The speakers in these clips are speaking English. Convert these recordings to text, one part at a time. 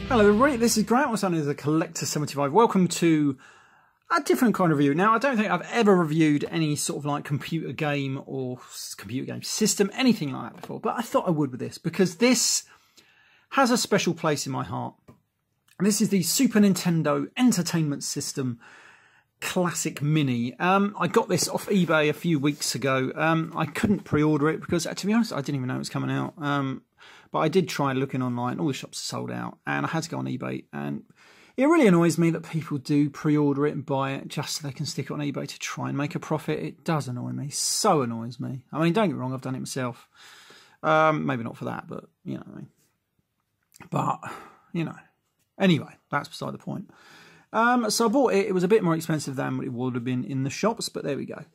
Hello everybody, this is Grant, also known as the Collector75. Welcome to a different kind of review. Now, I don't think I've ever reviewed any sort of like computer game or computer game system, anything like that before, but I thought I would with this because this has a special place in my heart. And this is the Super Nintendo Entertainment System Classic Mini. I got this off eBay a few weeks ago. I couldn't pre-order it because, to be honest, I didn't even know it was coming out. But I did try looking online. All the shops are sold out, and I had to go on eBay. And it really annoys me that people do pre-order it and buy it just so they can stick it on eBay to try and make a profit. It does annoy me. So annoys me. I mean, don't get me wrong, I've done it myself. Maybe not for that, but you know what I mean. But, you know. Anyway, that's beside the point. So I bought it. It was a bit more expensive than it would have been in the shops, but there we go.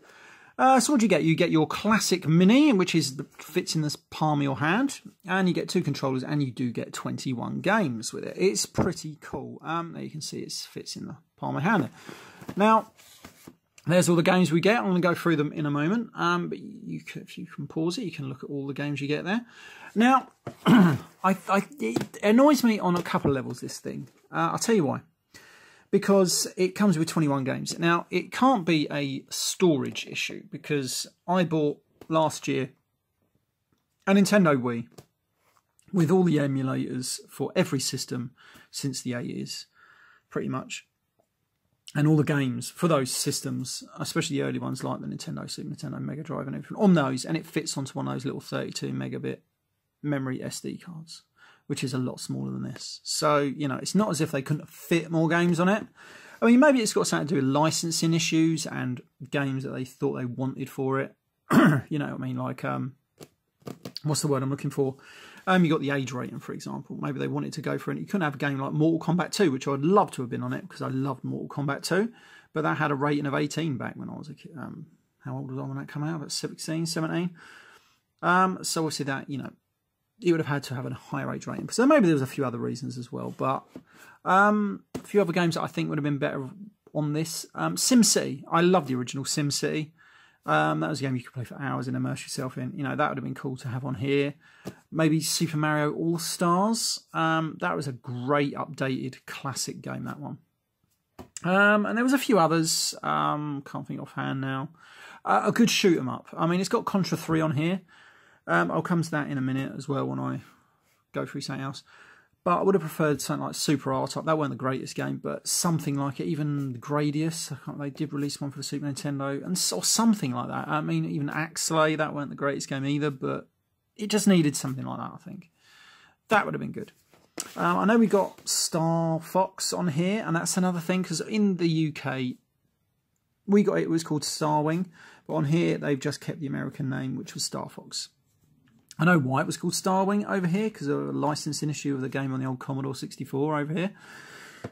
So what do you get? You get your classic Mini, which fits in the palm of your hand, and you get 2 controllers, and you do get 21 games with it. It's pretty cool. There you can see it fits in the palm of your hand. Now, there's all the games we get. I'm going to go through them in a moment, but if you can pause it, you can look at all the games you get there. Now, it annoys me on a couple of levels, this thing. I'll tell you why. Because it comes with 21 games. Now, it can't be a storage issue because I bought last year a Nintendo Wii with all the emulators for every system since the 80s, pretty much. And all the games for those systems, especially the early ones like the Nintendo, Super Nintendo, Mega Drive and everything, on those. And it fits onto one of those little 32 megabit memory SD cards, which is a lot smaller than this. So, you know, it's not as if they couldn't fit more games on it. I mean, maybe it's got something to do with licensing issues and games that they thought they wanted for it. You know what I mean? Like, what's the word I'm looking for? You got the age rating, for example. Maybe they wanted to go for it. You couldn't have a game like Mortal Kombat 2, which I'd love to have been on it because I loved Mortal Kombat 2. But that had a rating of 18 back when I was a kid. How old was I when that came out? About 16, 17? So obviously that, you know, it would have had to have a higher age rating. So maybe there was a few other reasons as well. But a few other games that I think would have been better on this. SimCity. I love the original SimCity. That was a game you could play for hours and immerse yourself in. You know, that would have been cool to have on here. Maybe Super Mario All-Stars. That was a great updated classic game, that one. And there was a few others. Can't think offhand now. A good shoot 'em up. I mean, it's got Contra 3 on here. I'll come to that in a minute as well when I go through something else. But I would have preferred something like Super R-Type. That wasn't the greatest game, but something like it. Even Gradius, they did release one for the Super Nintendo, or something like that. I mean, even Axelay, that weren't the greatest game either, but it just needed something like that, I think. That would have been good. I know we got Star Fox on here, and that's another thing, because in the UK, it was called Starwing, but on here, they've just kept the American name, which was Star Fox. I know why it was called Starwing over here, because of a licensing issue of the game on the old Commodore 64 over here.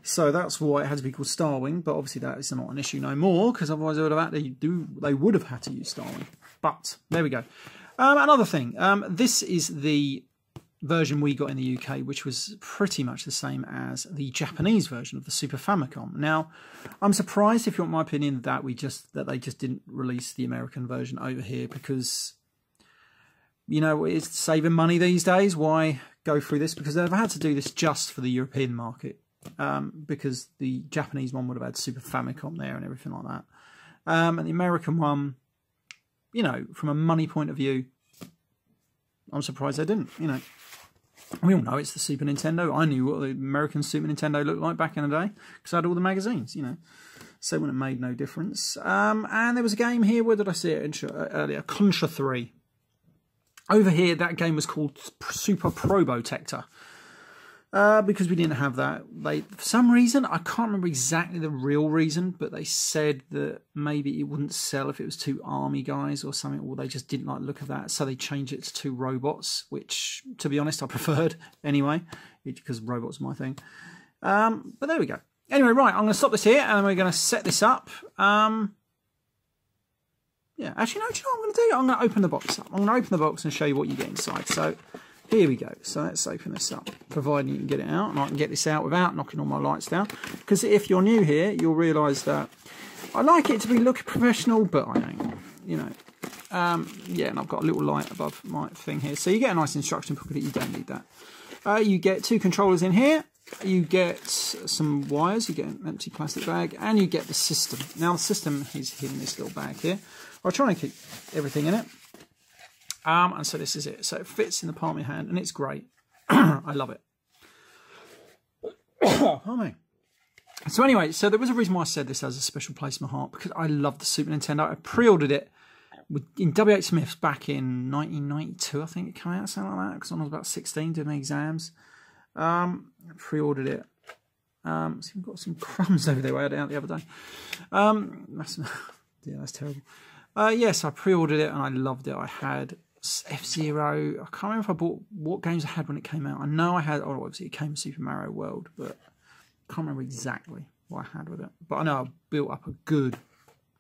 So that's why it had to be called Starwing, but obviously that is not an issue no more, because otherwise they would have had to use Starwing. But there we go. Another thing, this is the version we got in the UK, which was pretty much the same as the Japanese version of the Super Famicom. Now, I'm surprised, if you want my opinion, that they just didn't release the American version over here, because, you know, it's saving money these days. Why go through this? Because they've had to do this just for the European market, because the Japanese one would have had Super Famicom there and everything like that. And the American one, you know, from a money point of view, I'm surprised they didn't, you know. We all know it's the Super Nintendo. I knew what the American Super Nintendo looked like back in the day because I had all the magazines, you know. So it wouldn't have made no difference. And there was a game here. Where did I see it earlier? Contra 3. Over here, that game was called Super Probotector. Because we didn't have that. For some reason, I can't remember exactly the real reason, but they said that maybe it wouldn't sell if it was 2 army guys or something, or they just didn't like the look of that, so they changed it to 2 robots, which, to be honest, I preferred anyway, because robots are my thing. But there we go. Anyway, right, I'm going to stop this here, and we're going to set this up. Yeah, actually, no, do you know what I'm going to do? I'm going to open the box up. I'm going to open the box and show you what you get inside. So here we go. So let's open this up, providing you can get it out, and I can get this out without knocking all my lights down. Because if you're new here, you'll realise that I like it to be looking professional, but I don't, you know. Yeah, and I've got a little light above my thing here. So you get a nice instruction booklet. You don't need that. You get 2 controllers in here. you get some wires, you get an empty plastic bag, and you get the system. Now the system is hidden in this little bag here. I'll try and keep everything in it. And so this is it. So it fits in the palm of your hand, and it's great. I love it. Oh, man. So anyway, so there was a reason why I said this has a special place in my heart, because I love the Super Nintendo. I pre-ordered it in W.H. Smith's back in 1992, I think it came out, something like that, because I was about 16 doing my exams. I pre-ordered it. So we've got some crumbs over there I had out the other day. That's terrible. Yes, I pre-ordered it and I loved it. I had F-Zero. I can't remember if I bought what games I had when it came out. I know I had, obviously it came with Super Mario World, but I can't remember exactly what I had with it. But I know I built up a good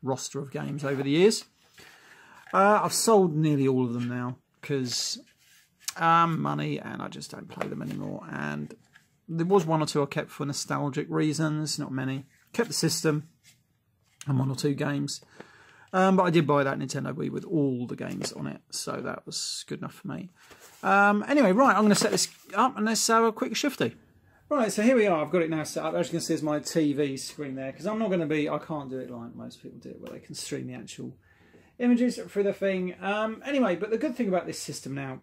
roster of games over the years. I've sold nearly all of them now because money, and I just don't play them anymore. And there was one or two I kept for nostalgic reasons, not many. Kept the system and one or two games. But I did buy that Nintendo Wii with all the games on it, so that was good enough for me. Anyway, right, I'm going to set this up and let's have a quick shifty. Right, so here we are. I've got it now set up. As you can see, there's my TV screen there, because I'm not going to be, I can't do it like most people do it, where they can stream the actual images through the thing. Anyway, but the good thing about this system now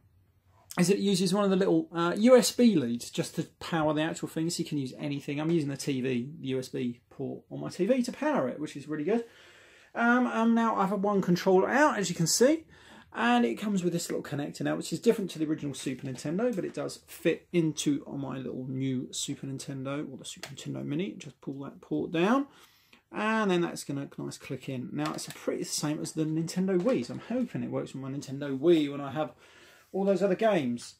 is it uses one of the little USB leads just to power the actual thing, so you can use anything. I'm using the TV, the USB port on my TV to power it, which is really good. Now I have one controller out, as you can see, and it comes with this little connector now, which is different to the original Super Nintendo, but it does fit into on my little new Super Nintendo, or the Super Nintendo Mini. Just pull that port down, and then that's going to nice click in. Now it's pretty the same as the Nintendo Wii, so I'm hoping it works with my Nintendo Wii when I have all those other games.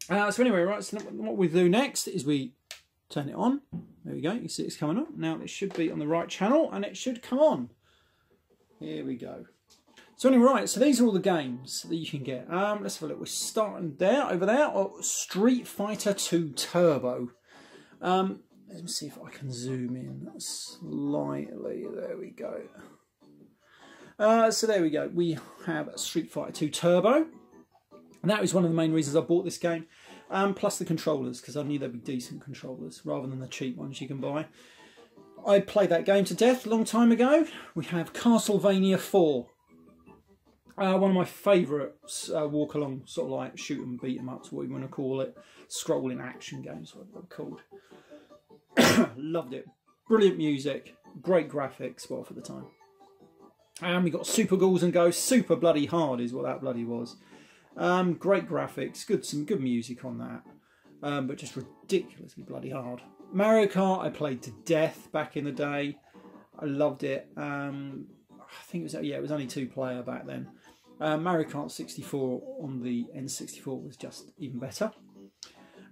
So anyway, right, so what we do next is we turn it on. There we go, you see it's coming on. Now it should be on the right channel, and it should come on. Here we go. So anyway, right, so these are all the games that you can get. Let's have a look. We're starting there, over there, Street Fighter 2 Turbo. Let me see if I can zoom in slightly. There we go. So there we go. We have Street Fighter 2 Turbo. And that was one of the main reasons I bought this game. Plus the controllers, because I knew they'd be decent controllers, rather than the cheap ones you can buy. I played that game to death a long time ago. We have Castlevania 4. One of my favourites, walk along, sort of like shoot 'em, beat 'em ups, what you want to call it. Scrolling action games, what they're called. Loved it. Brilliant music, great graphics, well, for the time. And we got Super Ghouls and Ghosts, super bloody hard is what that bloody was. Great graphics, some good music on that. But just ridiculously bloody hard. Mario Kart I played to death back in the day. I loved it. I think it was only 2-player back then. Mario Kart 64 on the N64 was just even better.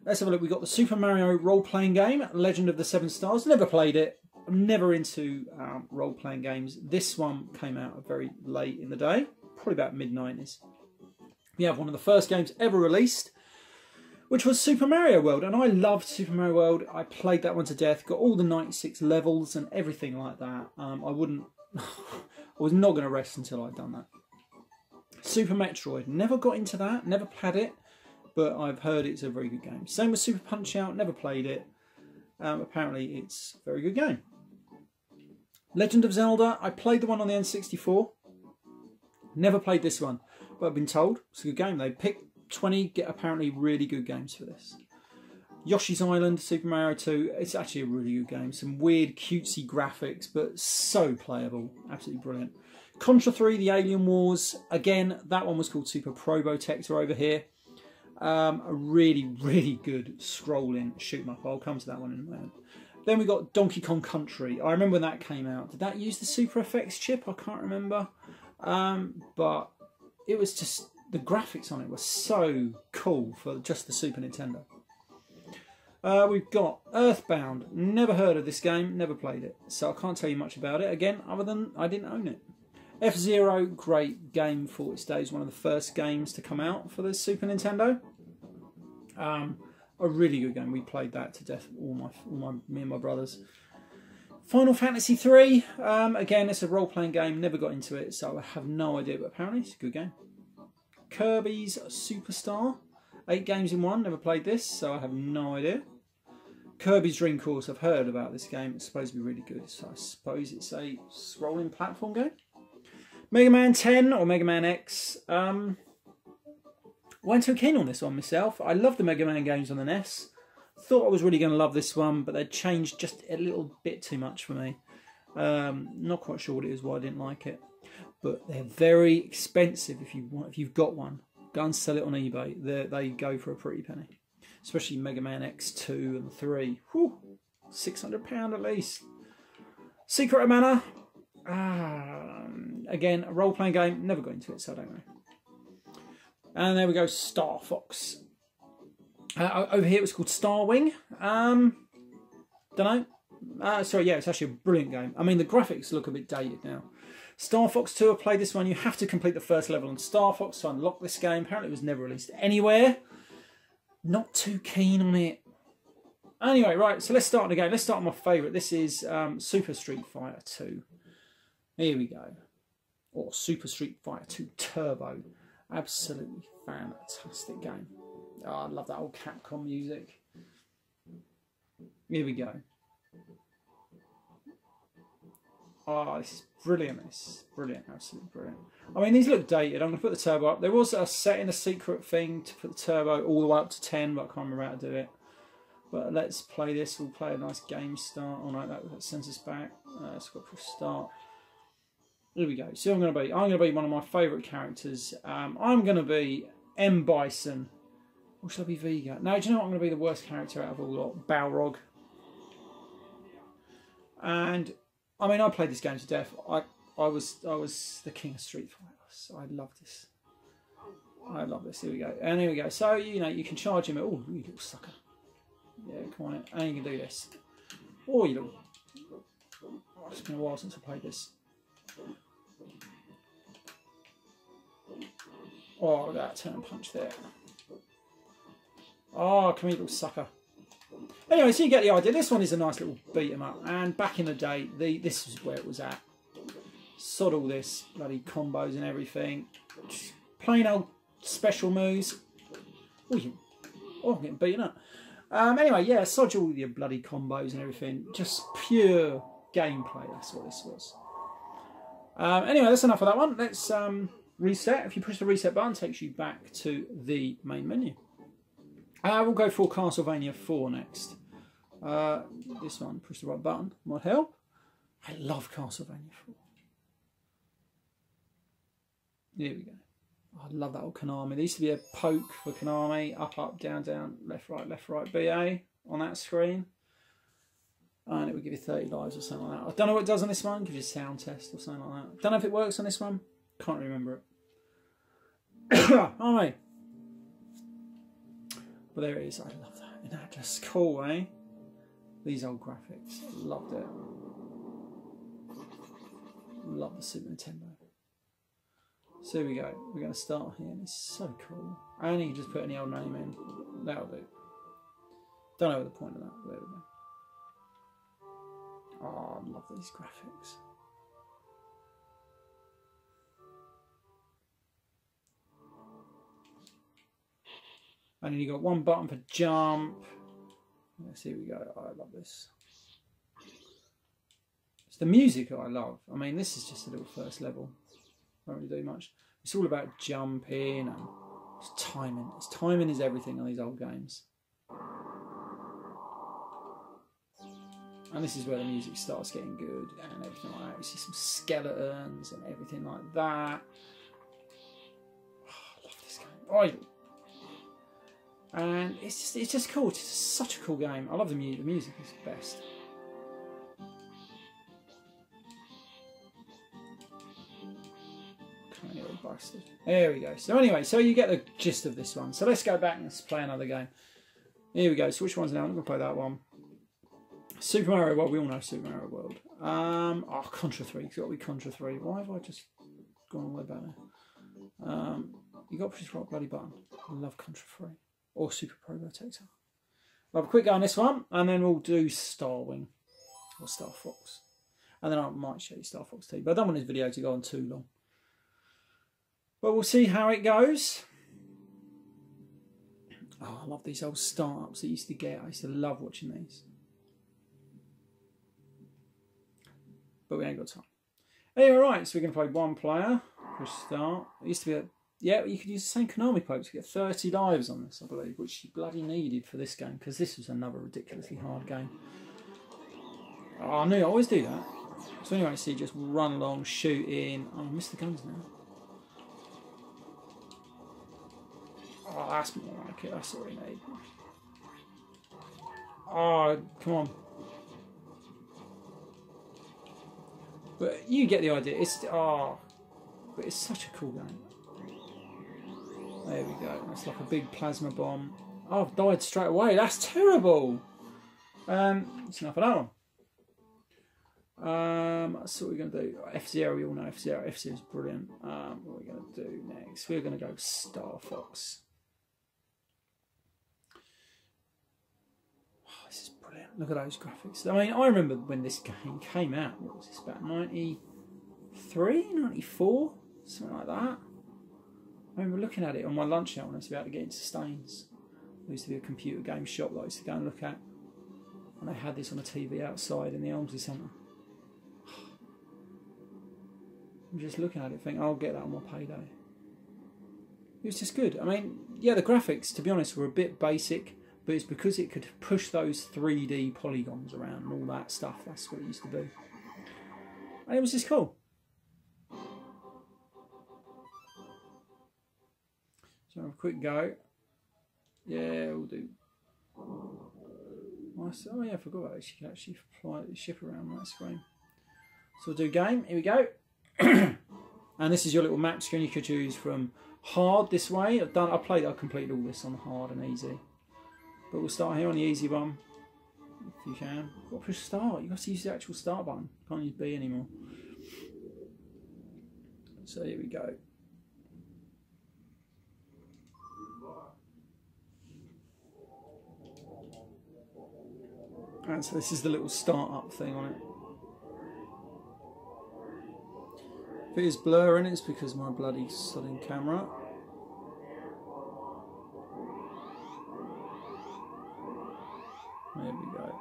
Let's have a look. We got the Super Mario role-playing game, Legend of the Seven Stars. Never played it. I'm never into role-playing games. This one came out very late in the day, probably about mid-90s. We have one of the first games ever released, which was Super Mario World, and I loved Super Mario World. I played that one to death, got all the 96 levels and everything like that. I was not going to rest until I'd done that. Super Metroid, never got into that, never played it, but I've heard it's a very good game. Same with Super Punch-Out, never played it. Apparently it's a very good game. Legend of Zelda, I played the one on the N64. Never played this one, but I've been told it's a good game. They picked 20 apparently really good games for this. Yoshi's Island, Super Mario 2, it's actually a really good game. Some weird cutesy graphics, but so playable. Absolutely brilliant. Contra 3, The Alien Wars, again, that one was called Super Probotector over here. A really, really good scrolling shoot 'em up. I'll come to that one in a moment. Then we got Donkey Kong Country. I remember when that came out. Did that use the Super FX chip? I can't remember. But it was just, the graphics on it were so cool for just the Super Nintendo. We've got Earthbound. Never heard of this game, never played it. So I can't tell you much about it, again, other than I didn't own it. F-Zero, great game for its days. One of the first games to come out for the Super Nintendo. A really good game. We played that to death, me and my brothers. Final Fantasy 3. Again, it's a role-playing game. Never got into it, so I have no idea, but apparently it's a good game. Kirby's Superstar. 8 games in one. Never played this, so I have no idea. Kirby's Dream Course. I've heard about this game. It's supposed to be really good. So I suppose it's a scrolling platform game. Mega Man 10 or Mega Man X. Weren't too keen on this one myself. I love the Mega Man games on the NES. Thought I was really going to love this one, but they changed just a little bit too much for me. Not quite sure what it is, why I didn't like it. But they're very expensive if you've got one. Go and sell it on eBay. They go for a pretty penny. Especially Mega Man X2 and 3. Whew, £600 at least. Secret of Mana. Again, a role-playing game. Never got into it, so I don't know. And there we go, Star Fox. Over here it was called Star Wing. Don't know. Sorry, yeah, it's actually a brilliant game. I mean, the graphics look a bit dated now. Star Fox 2, I've played this one. You have to complete the first level on Star Fox to unlock this game. Apparently it was never released anywhere. Not too keen on it. Anyway, right, so let's start the game. Let's start on my favourite. This is Super Street Fighter 2. Here we go. Or Super Street Fighter 2 Turbo. Absolutely fantastic game. Oh, I love that old Capcom music. Here we go. Oh, this is brilliant. This is brilliant. Absolutely brilliant. I mean, these look dated. I'm going to put the turbo up. There was a setting, a secret thing to put the turbo all the way up to 10, but I can't remember how to do it. But let's play this. We'll play a nice game start. All right, that sends us back. Let's go for start. Here we go. So I'm going to be one of my favourite characters. I'm going to be M. Bison. Or should I be Vega? No, do you know what? I'm going to be the worst character out of all lot. Balrog. And I mean, I played this game to death. I was the king of Street Fighters. I love this. I love this. Here we go. And here we go. So, you know, you can charge him. Oh, you little sucker. Yeah, come on. And you can do this. Oh, you little... Oh, it's been a while since I played this. Oh, look at that turn and punch there. Oh, come here, little sucker. Anyway, so you get the idea. This one is a nice little beat 'em up. And back in the day, this was where it was at. Sod all this bloody combos and everything. Just plain old special moves. Oh, I'm getting beaten up. Anyway, yeah, sod all your bloody combos and everything. Just pure gameplay. That's what this was. Anyway, that's enough of that one. Let's reset. If you push the reset button, it takes you back to the main menu. We'll go for Castlevania 4 next. This one, push the right button, might help. I love Castlevania 4. Here we go. I love that old Konami. There used to be a poke for Konami. Up, up, down, down, left, right, BA on that screen. And it would give you 30 lives or something like that. I don't know what it does on this one. Gives you a sound test or something like that. Don't know if it works on this one. Can't remember it. Alright. But there it is. I love that. Isn't that just cool, eh? These old graphics. Loved it. Love the Super Nintendo. So here we go. We're going to start here. And it's so cool. And you can just put any old name in. That'll do. Don't know the point of that. But there we go. Oh, I love these graphics. And then you got one button for jump. Yes, here we go. Oh, I love this. It's the music I love. I mean, this is just a little first level. Don't really do much. It's all about jumping and it's timing. Timing is everything on these old games. And this is where the music starts getting good and everything like that. You see some skeletons and everything like that. Oh, I love this game. Oh, and it's just cool. It's just such a cool game. I love the music. The music is the best. Bastard. There we go. So anyway, so you get the gist of this one. So let's go back and let's play another game. Here we go. So which one's now? I'm going to play that one. Super Mario World. We all know Super Mario World. Oh, Contra 3. It's got to be Contra 3. Why have I just gone all the way back there? You got to push the right bloody button. I love Contra 3. Or Super Probotector. I'll have a quick go on this one, and then we'll do Star Wing. Or Star Fox. And then I might show you Star Fox 2. But I don't want this video to go on too long. But we'll see how it goes. Oh, I love these old startups that I used to get. I used to love watching these. But we ain't got time. Anyway, right, so we're going to play one player for a start. It used to be a... Yeah, you could use the same Konami poke to get 30 lives on this, I believe, which you bloody needed for this game, because this was another ridiculously hard game. Oh, I knew I always do that. So anyway, so you just run along, shoot in. Oh, I missed the guns now. Oh, that's more like it. That's what we need. Oh, come on. But you get the idea. It's but it's such a cool game. There we go. That's like a big plasma bomb. Oh, I've died straight away. That's terrible. It's enough of that one. So what we're going to do. F-Zero, we all know F-Zero. F-Zero is brilliant. What are we going to do next? We're going to go Star Fox. Oh, this is brilliant. Look at those graphics. I mean, I remember when this game came out. What was this, about 93, 94? Something like that. I remember looking at it on my lunch hour when I was about to get into Staines. There used to be a computer game shop that I used to go and look at. And they had this on a TV outside in the Elmsley Centre. I'm just looking at it thinking, I'll get that on my payday. It was just good. I mean, yeah, the graphics, to be honest, were a bit basic, but it's because it could push those 3D polygons around and all that stuff. That's what it used to do. And it was just cool. So have a quick go. Yeah, we'll do. Nice. Oh yeah, I forgot about this. You can actually fly the ship around that screen. So we'll do game. Here we go. And this is your little map screen. You could choose from hard this way. I've completed all this on hard and easy. But we'll start here on the easy one. If you can. You've got to push start. You've got to use the actual start button. Can't use B anymore. So here we go. And so this is the little start-up thing on it. If it is blurring, it's because my bloody sodding camera. There we go.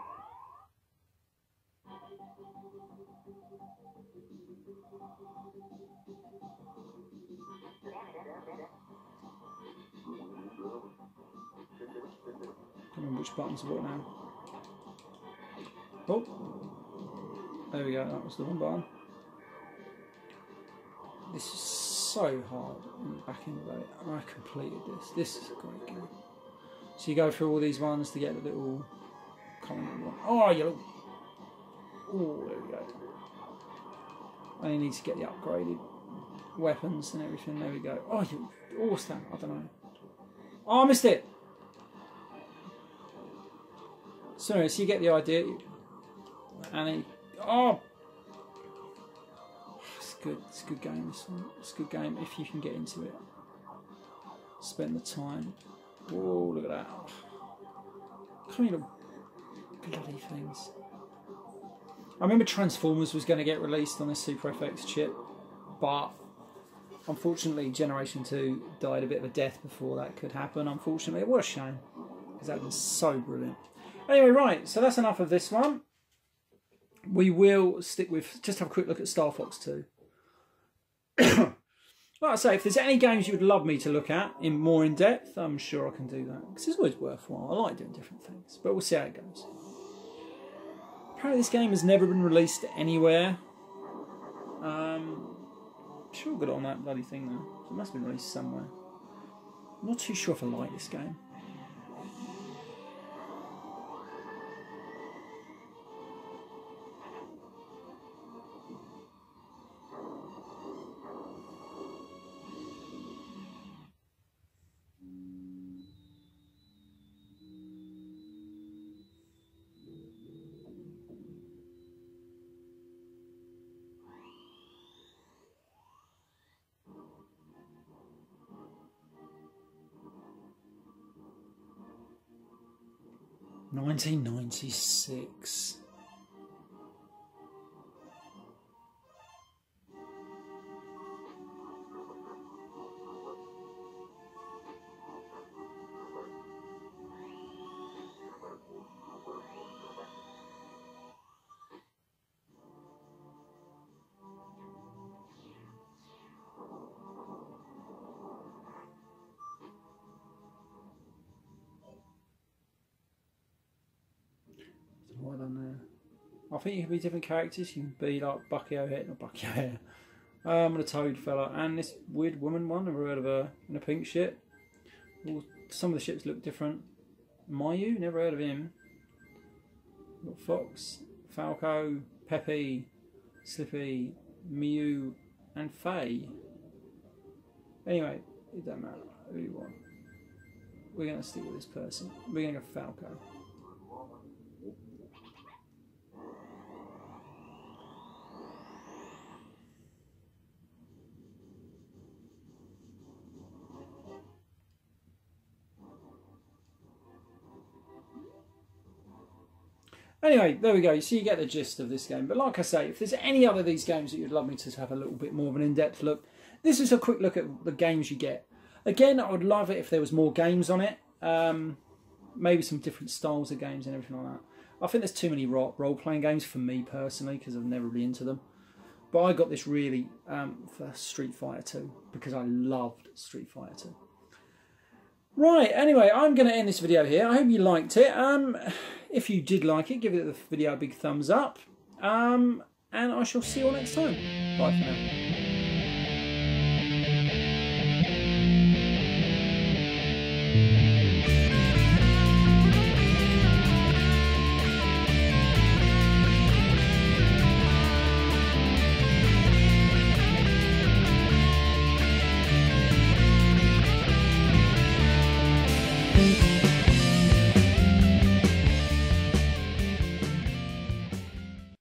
I don't remember which buttons are what now. Oh, there we go, that was the one button. This is so hard back in the day. I completed this. This is a great game. So you go through all these ones to get the little... Oh, yellow. Oh, there we go. And you need to get the upgraded weapons and everything. There we go. Oh, you... Oh, what's that? I don't know. Oh, I missed it! So you get the idea. And then, oh, it's good. It's a good game. This one. It's a good game if you can get into it. Spend the time. Oh, look at that! How many little bloody things? I remember Transformers was going to get released on this Super FX chip, but unfortunately, Generation 2 died a bit of a death before that could happen. Unfortunately, what a shame, because that was so brilliant. Anyway, right. So that's enough of this one. We will stick with, just have a quick look at Star Fox 2. Like I say, if there's any games you would love me to look at more in depth, I'm sure I can do that. Because it's always worthwhile. I like doing different things. But we'll see how it goes. Apparently this game has never been released anywhere. Sure got it on that bloody thing though. So it must have been released somewhere. I'm not too sure if I like this game. $1996. I think you can be different characters. You can be like Bucky O'Hare, not Bucky O'Hare. And a Toad fella, and this weird woman one. Never heard of her, in a pink ship. Well, some of the ships look different. Mayu, never heard of him. Got Fox, Falco, Peppy, Slippy, Mew, and Faye. Anyway, it doesn't matter who you want. We're going to stick with this person. We're going to go Falco. Anyway, there we go. So you get the gist of this game. But like I say, if there's any other of these games that you'd love me to have a little bit more of an in-depth look, this is a quick look at the games you get. Again, I would love it if there was more games on it. Maybe some different styles of games and everything like that. I think there's too many role-playing games for me personally, because I've never been into them. But I got this really for Street Fighter 2, because I loved Street Fighter 2. Right, anyway, I'm going to end this video here. I hope you liked it. If you did like it, give the video a big thumbs up. And I shall see you all next time. Bye for now.